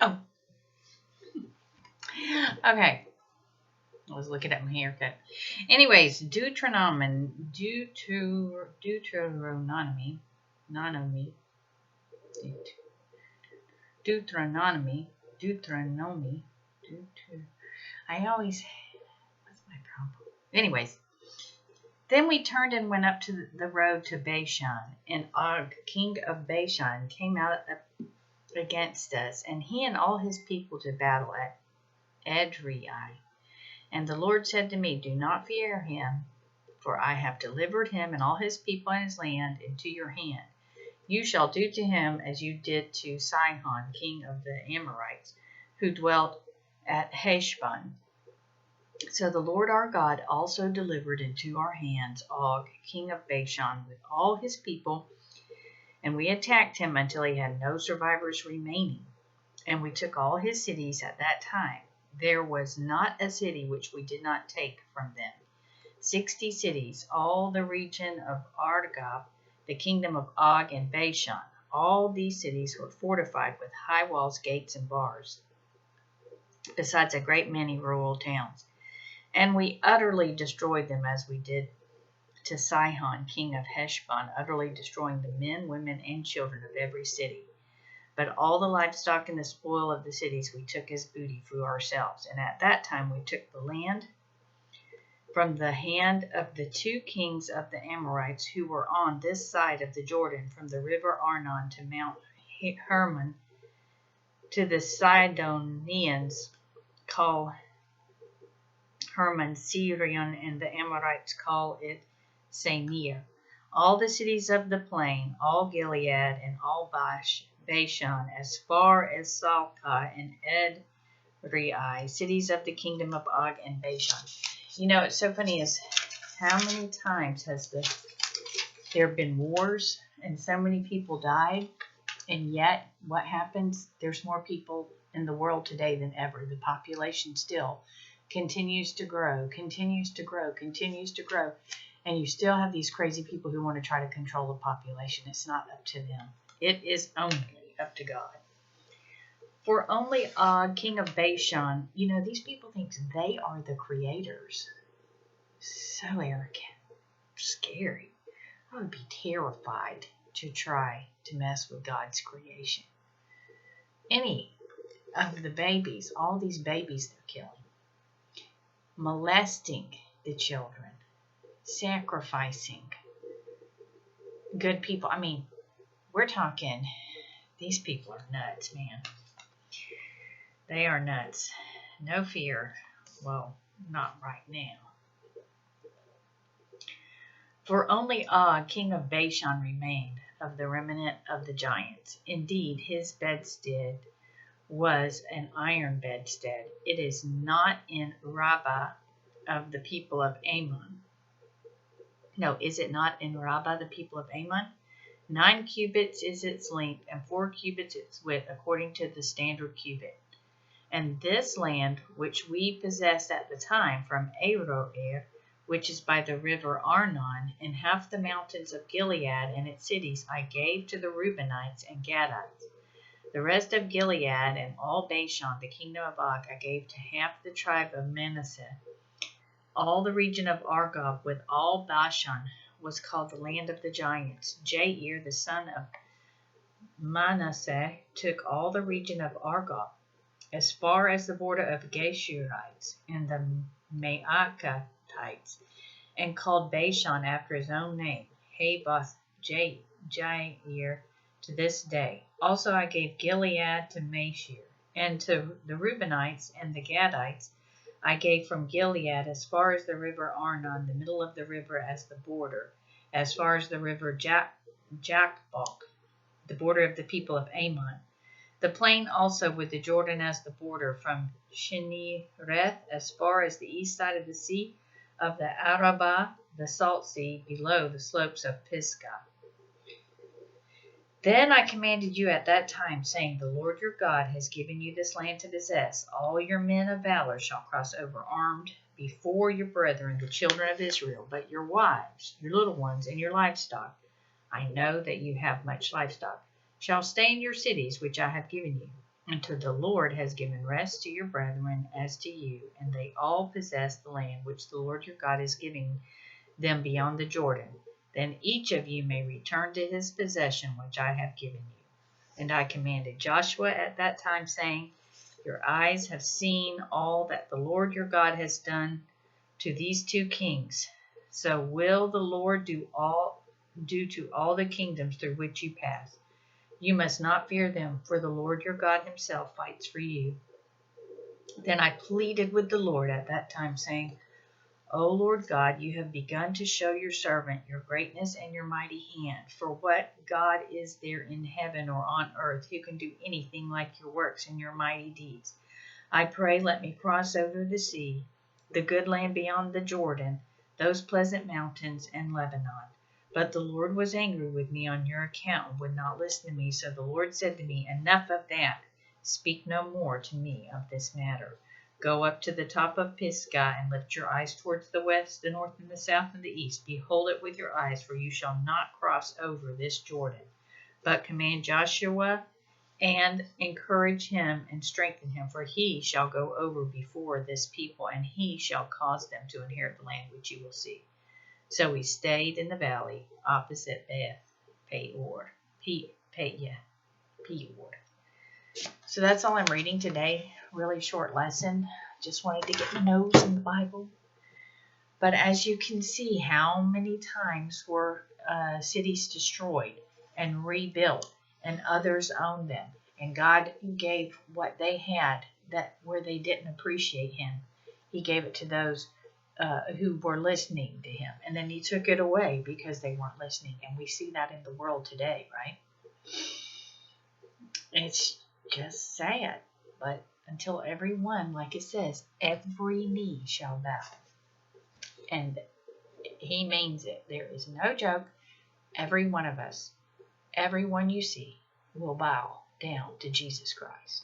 Oh, okay. I was looking at my haircut. Anyways, Deuteronomy, Deuteronomy, Deuteronomy, Deuteronomy, Deuter. I always, what's my problem? Anyways, then we turned and went up to the road to Bashan, and Og, king of Bashan, came out against us, and he and all his people to battle at Edrei. And the Lord said to me, do not fear him, for I have delivered him and all his people and his land into your hand. You shall do to him as you did to Sihon, king of the Amorites, who dwelt at Heshbon. So the Lord our God also delivered into our hands Og, king of Bashan, with all his people, and we attacked him until he had no survivors remaining. And we took all his cities at that time. There was not a city which we did not take from them. 60 cities, all the region of Argob, the kingdom of Og and Bashan. All these cities were fortified with high walls, gates, and bars, besides a great many rural towns. And we utterly destroyed them as we did to Sihon, king of Heshbon, utterly destroying the men, women, and children of every city. But all the livestock and the spoil of the cities we took as booty for ourselves. And at that time we took the land from the hand of the 2 kings of the Amorites who were on this side of the Jordan, from the river Arnon to Mount Hermon, to the Sidonians call Hermon Sirion, and the Amorites call it Senir. All the cities of the plain, all Gilead, and all Bashan, as far as Salcah and Edrei, cities of the kingdom of Og and Bashan. You know, it's so funny is how many times has there been wars and so many people died, and yet what happens? There's more people in the world today than ever. The population still continues to grow, continues to grow, continues to grow, and you still have these crazy people who want to try to control the population. It's not up to them. It is only up to God. For only Og, king of Bashan, you know, these people think they are the creators. So arrogant, scary. I would be terrified to try to mess with God's creation. Any of the babies, all these babies they're killing, molesting the children, sacrificing good people. I mean, we're talking, these people are nuts, man. They are nuts. No fear. Well, not right now. For only Og, king of Bashan, remained of the remnant of the giants. Indeed, his bedstead was an iron bedstead. It is not in Rabbah of the people of Ammon. No, is it not in Rabbah, the people of Ammon? 9 cubits is its length, and 4 cubits its width, according to the standard cubit. And this land, which we possessed at the time from Aroer, which is by the river Arnon, and half the mountains of Gilead and its cities, I gave to the Reubenites and Gadites. The rest of Gilead and all Bashan, the kingdom of Og, I gave to half the tribe of Manasseh. All the region of Argob with all Bashan was called the land of the giants. Jair, the son of Manasseh, took all the region of Argob, as far as the border of Geshurites and the Maacathites, and called Bashan after his own name, Haboth Jair, to this day. Also I gave Gilead to Mashir, and to the Reubenites and the Gadites I gave from Gilead as far as the river Arnon, the middle of the river as the border, as far as the river Jacbok, the border of the people of Ammon. The plain also with the Jordan as the border, from Shinnereth as far as the east side of the sea of the Arabah, the salt sea, below the slopes of Pisgah. Then I commanded you at that time, saying, the Lord your God has given you this land to possess. All your men of valor shall cross over armed before your brethren, the children of Israel, but your wives, your little ones, and your livestock, I know that you have much livestock, shall stay in your cities which I have given you. until the Lord has given rest to your brethren as to you, and they all possess the land which the Lord your God is giving them beyond the Jordan. Then each of you may return to his possession which I have given you. And I commanded Joshua at that time, saying, your eyes have seen all that the Lord your God has done to these two kings. So will the Lord do to all the kingdoms through which you pass. You must not fear them, for the Lord your God himself fights for you. Then I pleaded with the Lord at that time, saying, O Lord God, you have begun to show your servant your greatness and your mighty hand. For what God is there in heaven or on earth who can do anything like your works and your mighty deeds? I pray, let me cross over the sea, the good land beyond the Jordan, those pleasant mountains, and Lebanon. But the Lord was angry with me on your account and would not listen to me. So the Lord said to me, enough of that. Speak no more to me of this matter. Go up to the top of Pisgah and lift your eyes towards the west, the north, and the south, and the east. Behold it with your eyes, for you shall not cross over this Jordan. But command Joshua and encourage him and strengthen him, for he shall go over before this people, and he shall cause them to inherit the land which you will see. So we stayed in the valley opposite Beth Peor. Peor. So that's all I'm reading today. Really short lesson. Just wanted to get the nose in the Bible. But as you can see, how many times were cities destroyed and rebuilt, and others owned them, and God gave what they had that where they didn't appreciate Him. He gave it to those who were listening to Him, and then He took it away because they weren't listening. And we see that in the world today, right? It's just sad, but until everyone, like it says, every knee shall bow. And He means it. There is no joke. Every one of us, everyone you see, will bow down to Jesus Christ.